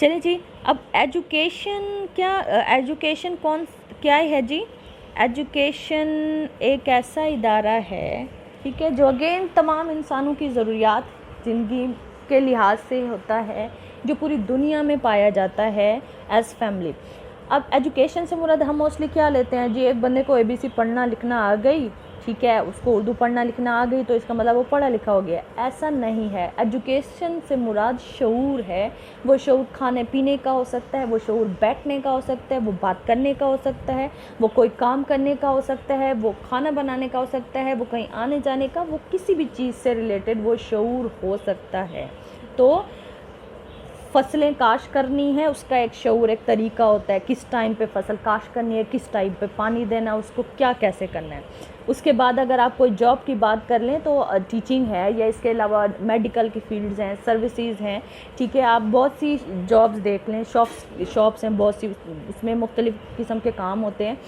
चलिए जी, अब एजुकेशन क्या है जी? एजुकेशन एक ऐसा इदारा है, ठीक है, जो अगेन तमाम इंसानों की ज़रूरियात ज़िंदगी के लिहाज से होता है, जो पूरी दुनिया में पाया जाता है एज़ फैमिली। अब एजुकेशन से मुराद हम मोस्टली क्या लेते हैं जी? एक बंदे को ABC पढ़ना लिखना आ गई, ठीक है, उसको उर्दू पढ़ना लिखना आ गई तो इसका मतलब वो पढ़ा लिखा हो गया। ऐसा नहीं है। एजुकेशन से मुराद शऊर है। वो शऊर खाने पीने का हो सकता है, वो शऊर बैठने का हो सकता है, वो बात करने का हो सकता है, वो कोई काम करने का हो सकता है, वो खाना बनाने का हो सकता है, वो कहीं आने जाने का, वो किसी भी चीज़ से रिलेटेड वो शऊर हो सकता है। तो फसलें काश करनी है, उसका एक शऊर, एक तरीका होता है, किस टाइम पे फसल काश करनी है, किस टाइम पे पानी देना, उसको क्या कैसे करना है। उसके बाद अगर आप कोई जॉब की बात कर लें तो टीचिंग है, या इसके अलावा मेडिकल की फील्ड्स हैं, सर्विसेज हैं, ठीक है, आप बहुत सी जॉब्स देख लें, शॉप्स हैं बहुत सी, उसमें मुख्तलिफ़ किस्म के काम होते हैं।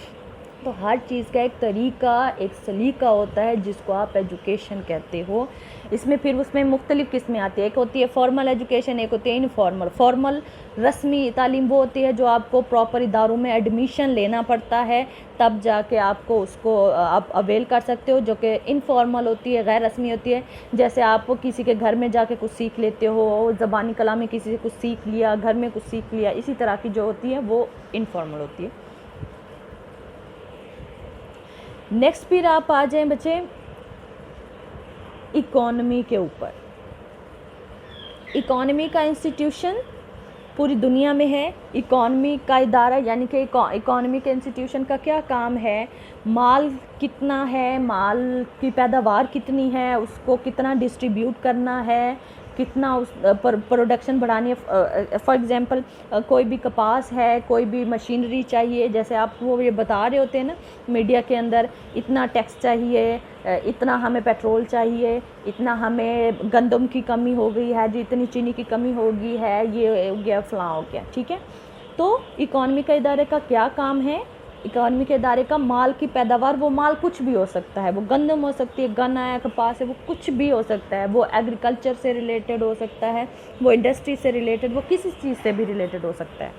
तो हर चीज़ का एक तरीका, एक सलीका होता है जिसको आप एजुकेशन कहते हो। इसमें फिर उसमें मुख्तलिफ़ किस्में आती है। एक होती है फॉर्मल एजुकेशन, एक होती है इनफॉर्मल। फॉर्मल रस्मी तालीम वो होती है जो आपको प्रॉपर इदारों में एडमिशन लेना पड़ता है, तब जाके आपको उसको आप अवेल कर सकते हो। जो कि इनफॉर्मल होती है, गैर रस्मी होती है, जैसे आप किसी के घर में जाके कुछ सीख लेते हो, ज़बानी कलामी किसी से कुछ सीख लिया, घर में कुछ सीख लिया, इसी तरह की जो होती है वो इनफॉर्मल होती है। नेक्स्ट फिर आप आ जाएं बच्चे इकॉनमी के ऊपर। इकॉनमी का इंस्टीट्यूशन पूरी दुनिया में है। इकॉनमी का इदारा यानी कि इकॉनमी के इंस्टीट्यूशन का क्या काम है? माल कितना है, माल की पैदावार कितनी है, उसको कितना डिस्ट्रीब्यूट करना है, कितना उस प्रोडक्शन बढ़ानी है। फॉर एग्ज़ाम्पल कोई भी कपास है, कोई भी मशीनरी चाहिए, जैसे आप वो ये बता रहे होते हैं ना मीडिया के अंदर, इतना टैक्स चाहिए, इतना हमें पेट्रोल चाहिए, इतना हमें गंदम की कमी हो गई है जी, इतनी चीनी की कमी हो गई है, ये हो गया फलां हो गया, ठीक है। तो इकॉनमी का इदारे का क्या काम है? इकॉनमी के इदारे का माल की पैदावार, वो माल कुछ भी हो सकता है, वो गंदम हो सकती है, गन्ना है, कपास है, वो कुछ भी हो सकता है, वो एग्रीकल्चर से रिलेटेड हो सकता है, वो इंडस्ट्री से रिलेटेड, वो किसी चीज़ से भी रिलेटेड हो सकता है,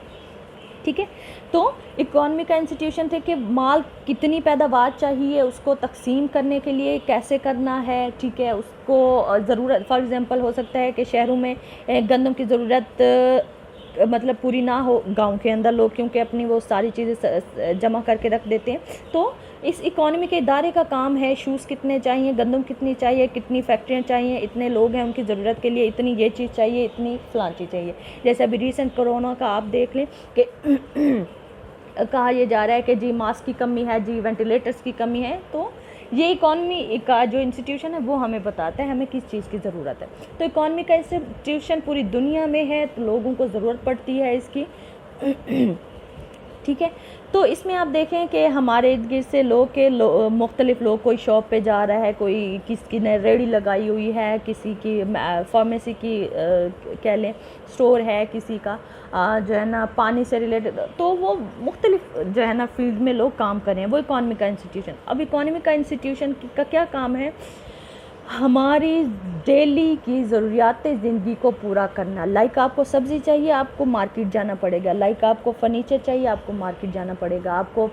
ठीक है। तो इकॉनमी का इंस्टीट्यूशन थे कि माल कितनी पैदावार चाहिए, उसको तकसीम करने के लिए कैसे करना है, ठीक है, उसको ज़रूरत, फॉर एग्ज़ाम्पल हो सकता है कि शहरों में गंदम की ज़रूरत मतलब पूरी ना हो, गांव के अंदर लोग क्योंकि अपनी वो सारी चीज़ें जमा करके रख देते हैं। तो इस इकॉनमी के इदारे का काम है, शूज़ कितने चाहिए, गंदम कितनी चाहिए, कितनी फैक्ट्रियाँ चाहिए, इतने लोग हैं उनकी ज़रूरत के लिए, इतनी ये चीज़ चाहिए, इतनी फ़लाँ चीज़ चाहिए। जैसे अभी रिसेंट कोरोना का आप देख लें कि कहा यह जा रहा है कि जी मास्क की कमी है, जी वेंटिलेटर्स की कमी है। तो ये इकॉनमी का जो इंस्टीट्यूशन है वो हमें बताता है हमें किस चीज़ की ज़रूरत है। तो इकॉनमी का इंस्टीट्यूशन पूरी दुनिया में है, तो लोगों को ज़रूरत पड़ती है इसकी, ठीक है। तो इसमें आप देखें कि हमारे इर्द गिर्द से मुख्तलिफ़ लोग, कोई शॉप पे जा रहा है, कोई किसी ने रेड़ी लगाई हुई है, किसी की फार्मेसी की कह लें स्टोर है, किसी का जो है ना पानी से रिलेटेड, तो वो मुख्तलिफ जो है ना फील्ड में लोग काम कर रहे हैं, वो इकॉनमी का इंस्टीट्यूशन। अब इकॉनमी का इंस्टीट्यूशन का क्या काम है? हमारी डेली की ज़रूरियात ज़िंदगी को पूरा करना। लाइक आपको सब्ज़ी चाहिए, आपको मार्केट जाना पड़ेगा। लाइक आपको फर्नीचर चाहिए, आपको मार्केट जाना पड़ेगा। आपको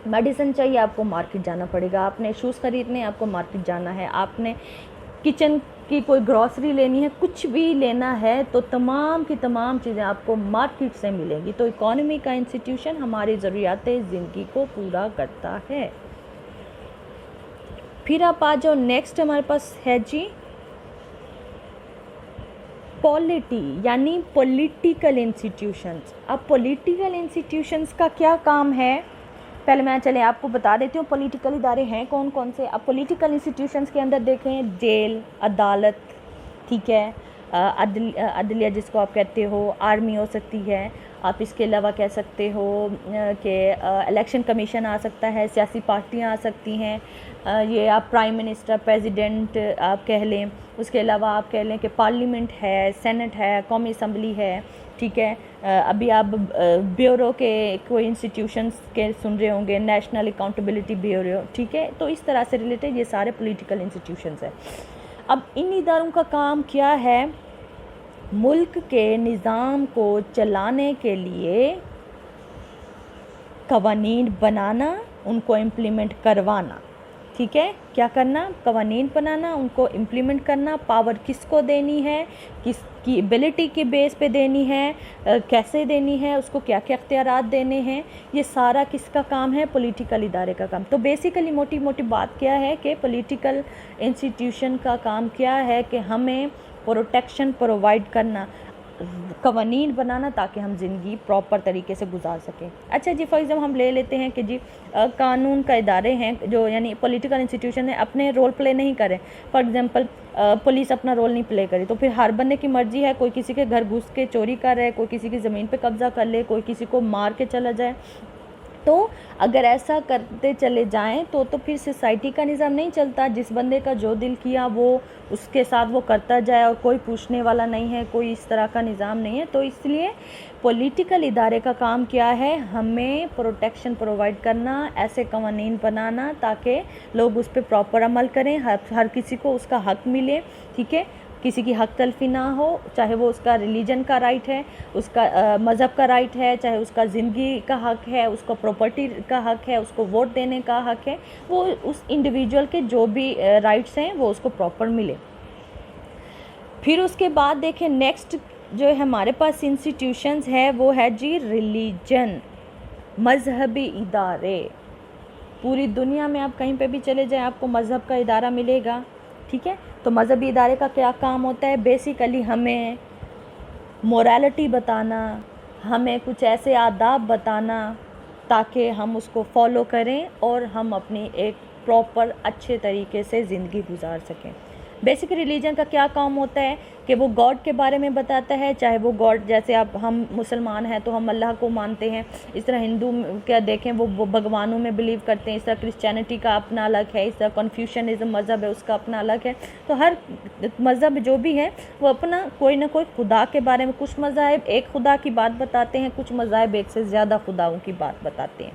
मेडिसिन चाहिए, आपको मार्केट जाना पड़ेगा। आपने शूज़ ख़रीदने, आपको मार्केट जाना है। आपने किचन की कोई ग्रॉसरी लेनी है, कुछ भी लेना है, तो तमाम की तमाम चीज़ें आपको मार्केट से मिलेंगी। तो इकॉनमी का इंस्टीट्यूशन हमारी ज़रूरियात ज़िंदगी को पूरा करता है। फिर आप आ जाओ, नेक्स्ट हमारे पास है जी पॉलिटी यानी पॉलिटिकल इंस्टीट्यूशंस। अब पॉलिटिकल इंस्टीट्यूशंस का क्या काम है? पहले मैं चले आपको बता देती हूँ पॉलिटिकल इदारे हैं कौन कौन से। अब पॉलिटिकल इंस्टीट्यूशंस के अंदर देखें, जेल, अदालत, ठीक है, अदलिया जिसको आप कहते हो, आर्मी हो सकती है। आप इसके अलावा कह सकते हो कि इलेक्शन कमीशन आ सकता है, सियासी पार्टियां आ सकती हैं, ये आप प्राइम मिनिस्टर, प्रेसिडेंट आप कह लें। उसके अलावा आप कह लें कि पार्लियामेंट है, सेनेट है, कौमी असम्बली है, ठीक है। अभी आप ब्यूरो के कोई इंस्टीट्यूशंस के सुन रहे होंगे, नेशनल अकाउंटेबिलिटी ब्यूरो, ठीक है। तो इस तरह से रिलेटेड ये सारे पॉलिटिकल इंस्टीट्यूशंस हैं। अब इन इदारों का काम क्या है? मुल्क के निज़ाम को चलाने के लिए कवानीन बनाना, उनको इम्प्लीमेंट करवाना। ठीक है, क्या करना? कवानीन बनाना, उनको इम्प्लीमेंट करना। पावर किसको देनी है, किसकी एबिलिटी के बेस पे देनी है, कैसे देनी है, उसको क्या क्या इख्तियारात देने हैं, ये सारा किसका काम है? पॉलिटिकल इदारे का काम। तो बेसिकली मोटी मोटी बात क्या है कि पॉलिटिकल इंस्टीट्यूशन का काम क्या है कि हमें प्रोटेक्शन प्रोवाइड करना, कवानीन बनाना, ताकि हम ज़िंदगी प्रॉपर तरीके से गुजार सकें। अच्छा जी, फॉर एग्जाम्पल हम ले लेते हैं कि जी कानून का इदारे हैं जो यानी पॉलिटिकल इंस्टीट्यूशन है, अपने रोल प्ले नहीं करें। फॉर एग्जांपल पुलिस अपना रोल नहीं प्ले करे, तो फिर हर बंदे की मर्जी है, कोई किसी के घर घुस के चोरी कर रहा है, कोई किसी की ज़मीन पे कब्ज़ा कर ले, कोई किसी को मार के चला जाए। तो अगर ऐसा करते चले जाएं तो फिर सोसाइटी का निज़ाम नहीं चलता। जिस बंदे का जो दिल किया वो उसके साथ वो करता जाए और कोई पूछने वाला नहीं है, कोई इस तरह का निज़ाम नहीं है। तो इसलिए पॉलिटिकल इदारे का काम क्या है? हमें प्रोटेक्शन प्रोवाइड करना, ऐसे कवानीन बनाना ताकि लोग उस पर प्रॉपर अमल करें, हर किसी को उसका हक मिले। ठीक है, किसी की हक तलफी ना हो, चाहे वो उसका रिलीजन का राइट है, उसका मज़हब का राइट है, चाहे उसका ज़िंदगी का हक है, उसका प्रॉपर्टी का हक है, उसको वोट देने का हक है, वो उस इंडिविजुअल के जो भी राइट्स हैं वो उसको प्रॉपर मिले। फिर उसके बाद देखें नेक्स्ट जो है हमारे पास इंस्टीट्यूशंस है वो है जी रिलीजन, मजहबी इदारे। पूरी दुनिया में आप कहीं पे भी चले जाएं आपको मज़हब का इदारा मिलेगा। ठीक है, तो मज़हबी इदारे का क्या काम होता है? बेसिकली हमें मोरालिटी बताना, हमें कुछ ऐसे आदाब बताना ताकि हम उसको फॉलो करें और हम अपनी एक प्रॉपर अच्छे तरीके से ज़िंदगी गुजार सकें। बेसिक रिलीजन का क्या काम होता है कि वो गॉड के बारे में बताता है, चाहे वो गॉड जैसे आप हम मुसलमान हैं तो हम अल्लाह को मानते हैं, इस तरह हिंदू क्या देखें वो भगवानों में बिलीव करते हैं, इस तरह क्रिश्चियनिटी का अपना अलग है, इस तरह कन्फ्यूशनिज़म मज़हब है उसका अपना अलग है। तो हर मज़हब जो भी है वो अपना कोई ना कोई खुदा के बारे में, कुछ मज़ाहिब एक खुदा की बात बताते हैं, कुछ मज़ाहिब एक से ज़्यादा खुदाओं की बात बताते हैं।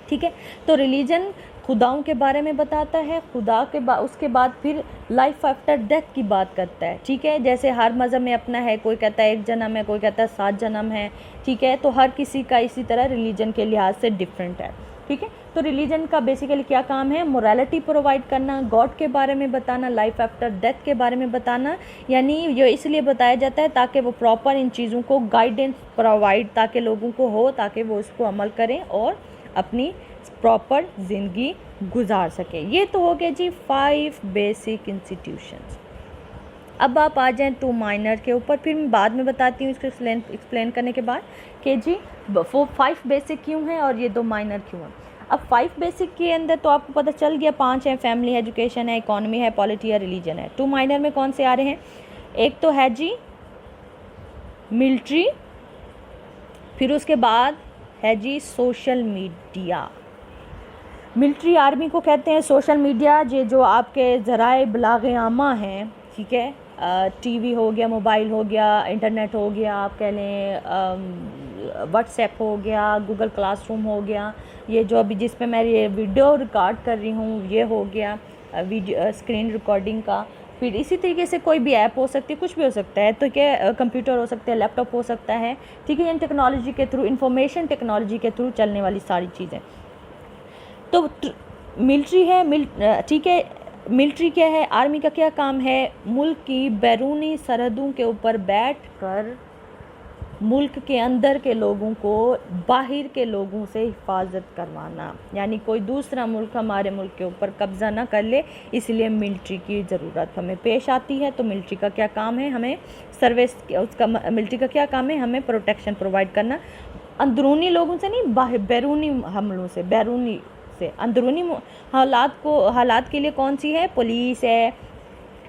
ठीक है, तो रिलीजन खुदाओं के बारे में बताता है, खुदा के उसके बाद फिर लाइफ आफ्टर डेथ की बात करता है। ठीक है, जैसे हर मज़हब में अपना है, कोई कहता है 1 जन्म है, कोई कहता है 7 जन्म है। ठीक है, तो हर किसी का इसी तरह रिलीजन के लिहाज से डिफरेंट है। ठीक है, तो रिलीजन का बेसिकली क्या काम है? मोरालिटी प्रोवाइड करना, गॉड के बारे में बताना, लाइफ आफ्टर डेथ के बारे में बताना। यानी ये इसलिए बताया जाता है ताकि वो प्रॉपर इन चीज़ों को गाइडेंस प्रोवाइड ताकि लोगों को हो, ताकि वो उसको अमल करें और अपनी प्रॉपर ज़िंदगी गुजार सके। ये तो हो गए जी 5 बेसिक इंस्टीट्यूशंस। अब आप आ जाएं 2 माइनर के ऊपर, फिर मैं बाद में बताती हूँ इसको एक्सप्लेन करने के बाद कि जी वो 5 बेसिक क्यों हैं और ये 2 माइनर क्यों हैं। अब 5 बेसिक के अंदर तो आपको पता चल गया 5 हैं, फैमिली, एजुकेशन है, इकॉनमी है, पॉलिटी है, रिलीजन है। 2 माइनर में कौन से आ रहे हैं? एक तो है जी मिलिट्री, फिर उसके बाद है जी सोशल मीडिया। मिलिट्री आर्मी को कहते हैं, सोशल मीडिया ये जो आपके ज़राए इब्लाग़ आमा हैं। ठीक है, टीवी हो गया, मोबाइल हो गया, इंटरनेट हो गया, आप कह लें व्हाट्सएप हो गया, गूगल क्लासरूम हो गया, ये जो अभी जिस पे मैं ये वीडियो रिकॉर्ड कर रही हूँ ये हो गया वीडियो स्क्रीन रिकॉर्डिंग का। फिर इसी तरीके से कोई भी ऐप हो सकती है, कुछ भी हो सकता है, तो क्या कंप्यूटर हो सकता है, लैपटॉप हो सकता है। ठीक है, इन टेक्नोलॉजी के थ्रू, इंफॉर्मेशन टेक्नोलॉजी के थ्रू चलने वाली सारी चीज़ें। तो मिलिट्री है, ठीक है, मिलिट्री क्या है? आर्मी का क्या काम है? मुल्क की बैरूनी सरहदों के ऊपर बैठकर मुल्क के अंदर के लोगों को बाहर के लोगों से हिफाजत करवाना, यानी कोई दूसरा मुल्क हमारे मुल्क के ऊपर कब्ज़ा ना कर ले, इसलिए मिलिट्री की ज़रूरत हमें पेश आती है। तो मिलिट्री का क्या काम है? हमें सर्विस, उसका मिलिट्री का क्या काम है? हमें प्रोटेक्शन प्रोवाइड करना, अंदरूनी लोगों से नहीं, बैरूनी हमलों से, बैरूनी से। अंदरूनी हालात के लिए कौन सी है? पुलिस है।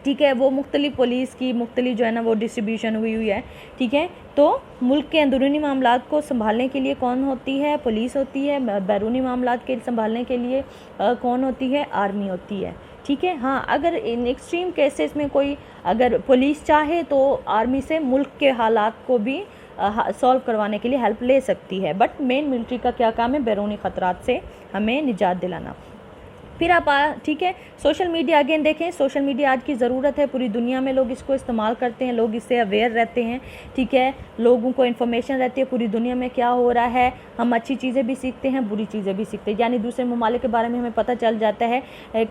ठीक है, वो मुख्तलिफ पुलिस की मुख्तलिफ जो है ना वो डिस्ट्रीब्यूशन हुई है। ठीक है, तो मुल्क के अंदरूनी मामलात को संभालने के लिए कौन होती है? पुलिस होती है। बैरूनी मामलात के संभालने के लिए कौन होती है? आर्मी होती है। ठीक है, हाँ, अगर इन एक्सट्रीम केसेस में कोई अगर पुलिस चाहे तो आर्मी से मुल्क के हालात को भी सॉल्व करवाने के लिए हेल्प ले सकती है, बट मेन मिलिट्री का क्या काम है? बैरूनी ख़तरात से हमें निजात दिलाना। फिर आप ठीक है, सोशल मीडिया अगेन देखें, सोशल मीडिया आज की ज़रूरत है, पूरी दुनिया में लोग इसको इस्तेमाल करते हैं, लोग इससे अवेयर रहते हैं, ठीक है, लोगों को इन्फॉर्मेशन रहती है पूरी दुनिया में क्या हो रहा है, हम अच्छी चीज़ें भी सीखते हैं, बुरी चीज़ें भी सीखते हैं, यानी दूसरे ममालिक के बारे में हमें पता चल जाता है,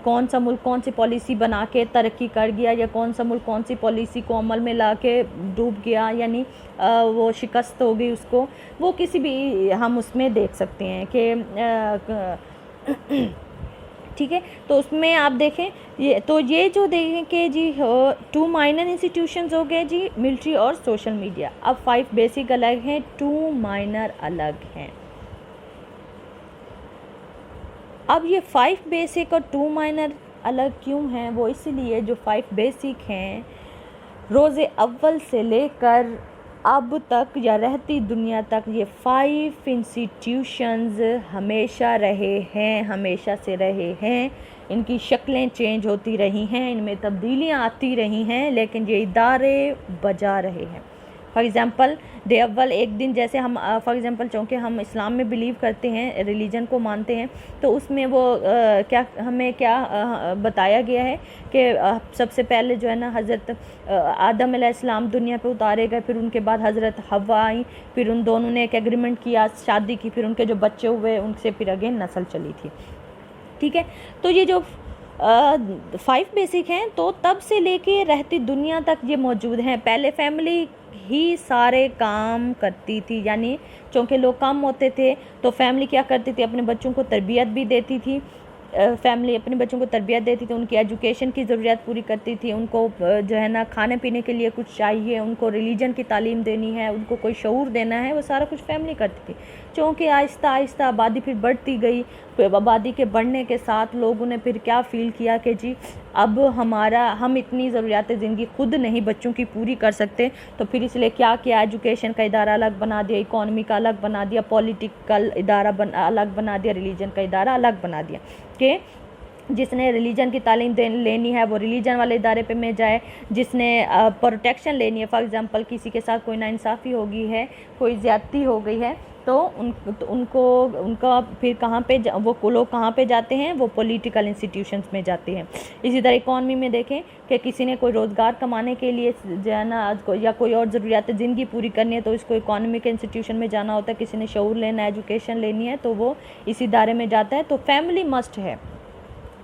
कौन सा मुल्क कौन सी पॉलिसी बना के तरक्की कर गया, या कौन सा मुल्क कौन सी पॉलिसी को अमल में ला के डूब गया, यानी वो शिकस्त हो गई उसको, वो किसी भी हम उसमें देख सकते हैं कि ठीक है। तो उसमें आप देखें ये जो देखें कि जी 2 माइनर इंस्टीट्यूशंस हो गए जी, मिलिट्री और सोशल मीडिया। अब 5 बेसिक अलग हैं, 2 माइनर अलग हैं। अब ये 5 बेसिक और 2 माइनर अलग क्यों हैं? वो इसलिए जो 5 बेसिक हैं रोज़े अव्वल से लेकर अब तक या रहती दुनिया तक ये 5 इंस्टीट्यूशंस हमेशा रहे हैं, हमेशा से रहे हैं। इनकी शक्लें चेंज होती रही हैं, इनमें तब्दीलियाँ आती रही हैं, लेकिन ये इदारे बजा रहे हैं। फॉर एग्ज़ाम्पल डे अव्वल एक दिन, जैसे हम फॉर एग्ज़ाम्पल चूँकि हम इस्लाम में बिलीव करते हैं, रिलीजन को मानते हैं, तो उसमें वो क्या हमें क्या बताया गया है कि सबसे पहले जो है ना हज़रत आदम अलैहिस्सलाम दुनिया पे उतारे गए, फिर उनके बाद हज़रत हव्वा आई, फिर उन दोनों ने एक एग्रीमेंट किया, शादी की, फिर उनके जो बच्चे हुए उनसे फिर अगेन नस्ल चली थी, ठीक है। तो ये जो 5 बेसिक हैं तो तब से लेके रहती दुनिया तक ये मौजूद हैं। पहले फैमिली ही सारे काम करती थी, यानी चूँकि लोग कम होते थे तो फैमिली क्या करती थी, अपने बच्चों को तरबियत भी देती थी, फैमिली अपने बच्चों को तरबियत देती थी, उनकी एजुकेशन की ज़रूरत पूरी करती थी, उनको जो है ना खाने पीने के लिए कुछ चाहिए, उनको रिलीजन की तालीम देनी है, उनको कोई शऊर देना है, वो सारा कुछ फैमिली करती थी। चूँकि आहिस्ता आहिस्ता आबादी फिर बढ़ती गई, फिर आबादी के बढ़ने के साथ लोगों ने फिर क्या फ़ील किया कि जी अब हम इतनी ज़रूरियात ज़िंदगी खुद नहीं बच्चों की पूरी कर सकते, तो फिर इसलिए क्या किया, एजुकेशन का इदारा अलग बना दिया, इकॉनमी का अलग बना दिया, पॉलिटिकल इदारा अलग बना दिया, रिलीजन का इदारा अलग बना दिया कि जिसने रिलीजन की तालीम लेनी है वो रिलीजन वाले इदारे पे में जाए, जिसने प्रोटेक्शन लेनी है, फॉर एग्ज़ाम्पल किसी के साथ कोई नाइंसाफ़ी हो गई है, कोई ज़्यादती हो गई है, तो उनका फिर कहाँ पे वो लोग कहाँ पे जाते हैं, वो पॉलिटिकल इंस्टीट्यूशंस में जाते हैं। इसी तरह इकॉनमी में देखें कि किसी ने कोई रोज़गार कमाने के लिए जो है ना या कोई और ज़रूरियात ज़िंदगी पूरी करनी है तो इसको इकॉनमी के इंस्टीट्यूशन में जाना होता है, किसी ने शऊर लेना है, एजुकेशन लेनी है तो वो इस इदारे में जाता है। तो फैमिली मस्ट है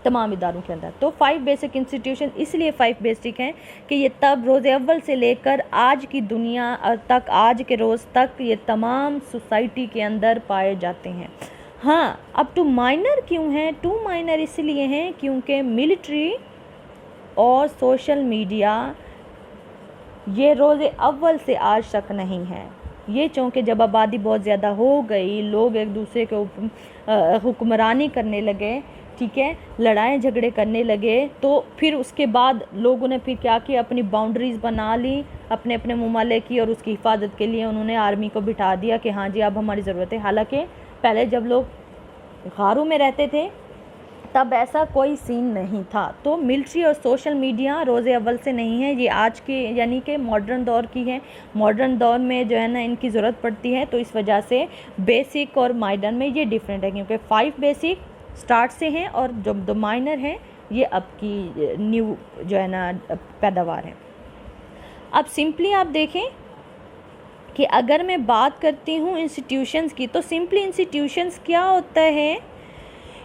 तमाम इदारों के अंदर। तो 5 बेसिक इंस्टीट्यूशन इसलिए 5 बेसिक हैं कि ये तब रोज़े अव्वल से लेकर आज की दुनिया तक, आज के रोज़ तक ये तमाम सोसाइटी के अंदर पाए जाते हैं। हाँ, अब 2 माइनर क्यों हैं? 2 माइनर इसलिए हैं क्योंकि मिलिट्री और सोशल मीडिया ये रोज़े अव्वल से आज तक नहीं है। ये चूँकि जब आबादी बहुत ज़्यादा हो गई, लोग एक दूसरे के हुक्मरानी करने लगे, ठीक है, लड़ाई झगड़े करने लगे, तो फिर उसके बाद लोगों ने फिर क्या किया, अपनी बाउंड्रीज़ बना ली अपने अपने ममालिक की, और उसकी हिफाजत के लिए उन्होंने आर्मी को बिठा दिया कि हाँ जी अब हमारी ज़रूरत है। हालांकि पहले जब लोग गारों में रहते थे तब ऐसा कोई सीन नहीं था। तो मिलिट्री और सोशल मीडिया रोज़े अव्वल से नहीं है, ये आज के यानी कि मॉडर्न दौर की है। मॉडर्न दौर में जो है ना इनकी ज़रूरत पड़ती है, तो इस वजह से बेसिक और माइनर में ये डिफरेंट है, क्योंकि 5 बेसिक स्टार्ट से हैं और जो 2 माइनर हैं ये अब की न्यू जो है ना पैदावार है। अब सिंपली आप देखें कि अगर मैं बात करती हूँ इंस्टीट्यूशंस की, तो सिंपली इंस्टीट्यूशंस क्या होता है?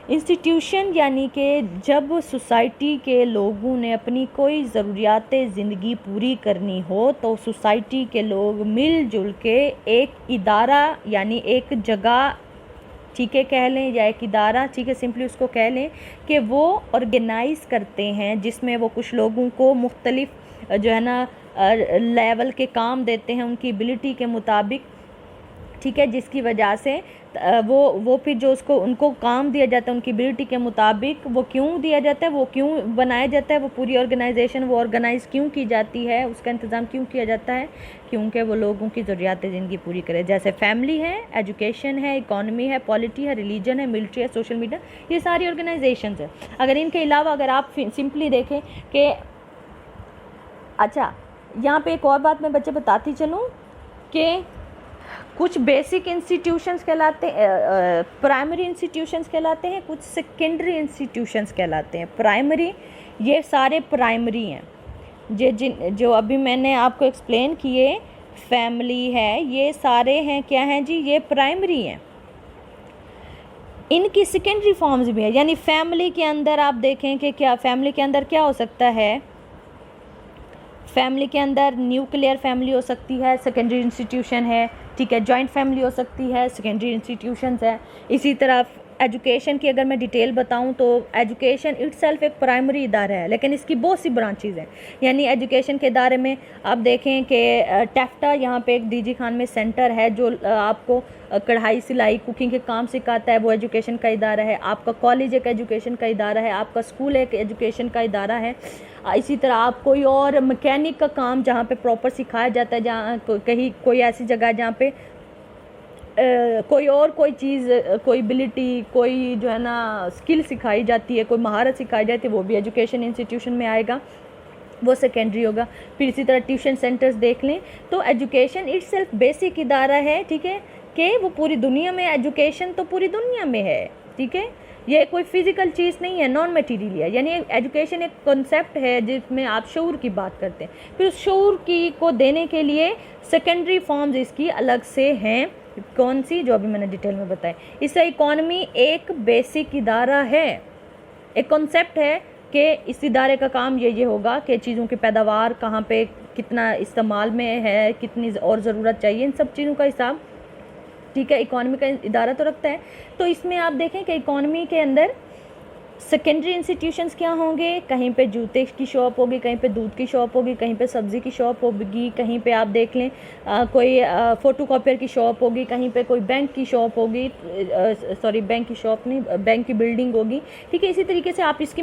इंस्टीट्यूशन यानी कि जब सोसाइटी के लोगों ने अपनी कोई ज़रूरियात ज़िंदगी पूरी करनी हो तो सोसाइटी के लोग मिलजुल के एक इदारा यानी एक जगह, ठीक है, कह लें, या एक इदारा, ठीक है, सिंपली उसको कह लें कि वो ऑर्गेनाइज़ करते हैं, जिसमें वो कुछ लोगों को मुख्तलिफ जो है ना लेवल के काम देते हैं उनकी एबिलिटी के मुताबिक, ठीक है, जिसकी वजह से वो फिर जो उनको काम दिया जाता है उनकी एबिलिटी के मुताबिक, वो क्यों दिया जाता है, वो क्यों बनाया जाता है, वो पूरी ऑर्गेनाइजेशन वो ऑर्गेनाइज़ क्यों की जाती है, उसका इंतज़ाम क्यों किया जाता है, क्योंकि वो लोगों की ज़रूरियात ज़िंदगी पूरी करे। जैसे फैमिली है, एजुकेशन है, इकॉनमी है, पॉलिटी है, रिलीजन है, मिलिट्री है, सोशल मीडिया, ये सारी ऑर्गेनाइजेशंस है। अगर इनके अलावा अगर आप सिंपली देखें कि अच्छा, यहाँ पे एक और बात मैं बच्चे बताती चलूँ कि कुछ बेसिक इंस्टीट्यूशंस कहलाते हैं, प्राइमरी इंस्टीट्यूशंस कहलाते हैं, कुछ सेकेंडरी इंस्टीट्यूशंस कहलाते हैं। प्राइमरी, ये सारे प्राइमरी हैं, जो अभी मैंने आपको एक्सप्लेन किए, फैमिली है, ये सारे हैं क्या हैं जी, ये प्राइमरी हैं। इनकी सेकेंडरी फॉर्म्स भी है, यानी फैमिली के अंदर आप देखें कि क्या फैमिली के अंदर क्या हो सकता है, फैमिली के अंदर न्यूक्लियर फैमिली हो सकती है, सेकेंडरी इंस्टीट्यूशन है, ठीक है। जॉइंट फैमिली हो सकती है, सेकेंडरी इंस्टीट्यूशंस है। इसी तरह एजुकेशन की अगर मैं डिटेल बताऊं तो एजुकेशन इटसेल्फ एक प्राइमरी इदारा है, लेकिन इसकी बहुत सी ब्रांचेज़ हैं। यानी एजुकेशन के इदारे में आप देखें कि टेफ्टा यहाँ पे एक डीजी खान में सेंटर है जो आपको कढ़ाई सिलाई कुकिंग के काम सिखाता है, वो एजुकेशन का इदारा है। आपका कॉलेज एक एजुकेशन का इदारा है, आपका स्कूल एक एजुकेशन का इदारा है। इसी तरह आप कोई और मैकेनिक का काम जहाँ पे प्रॉपर सिखाया जाता है, जहाँ कहीं कोई ऐसी जगह जहाँ पे कोई चीज़, कोई एबिलिटी, कोई जो है ना स्किल सिखाई जाती है, कोई महारत सिखाई जाती है, वो भी एजुकेशन इंस्टीट्यूशन में आएगा, वो सेकेंडरी होगा। फिर इसी तरह ट्यूशन सेंटर्स देख लें तो एजुकेशन इटसेल्फ बेसिक इदारा है, ठीक है, कि वो पूरी दुनिया में, एजुकेशन तो पूरी दुनिया में है, ठीक है। ये कोई फिज़िकल चीज़ नहीं है, नॉन मटीरियल है। यानी एजुकेशन एक कॉन्सेप्ट है जिसमें आप शऊर की बात करते हैं। फिर उस शऊर की को देने के लिए सेकेंडरी फॉर्म्स इसकी अलग से हैं। कौन सी, जो अभी मैंने डिटेल में बताई। इससे इकॉनमी एक बेसिक इदारा है, एक कॉन्सेप्ट है कि इस इदारे का काम ये होगा कि चीज़ों की पैदावार कहाँ पे कितना इस्तेमाल में है, कितनी और ज़रूरत चाहिए, इन सब चीज़ों का हिसाब, ठीक है, इकॉनमी का इदारा तो रखता है। तो इसमें आप देखें कि इकॉनमी के अंदर सेकेंडरी इंस्टीट्यूशंस क्या होंगे, कहीं पे जूते की शॉप होगी, कहीं पे दूध की शॉप होगी, कहीं पे सब्ज़ी की शॉप होगी, कहीं पे आप देख लें कोई फ़ोटोकॉपियर की शॉप होगी, कहीं पे कोई बैंक की शॉप होगी, सॉरी बैंक की शॉप नहीं, बैंक की बिल्डिंग होगी, ठीक है। इसी तरीके से आप इसकी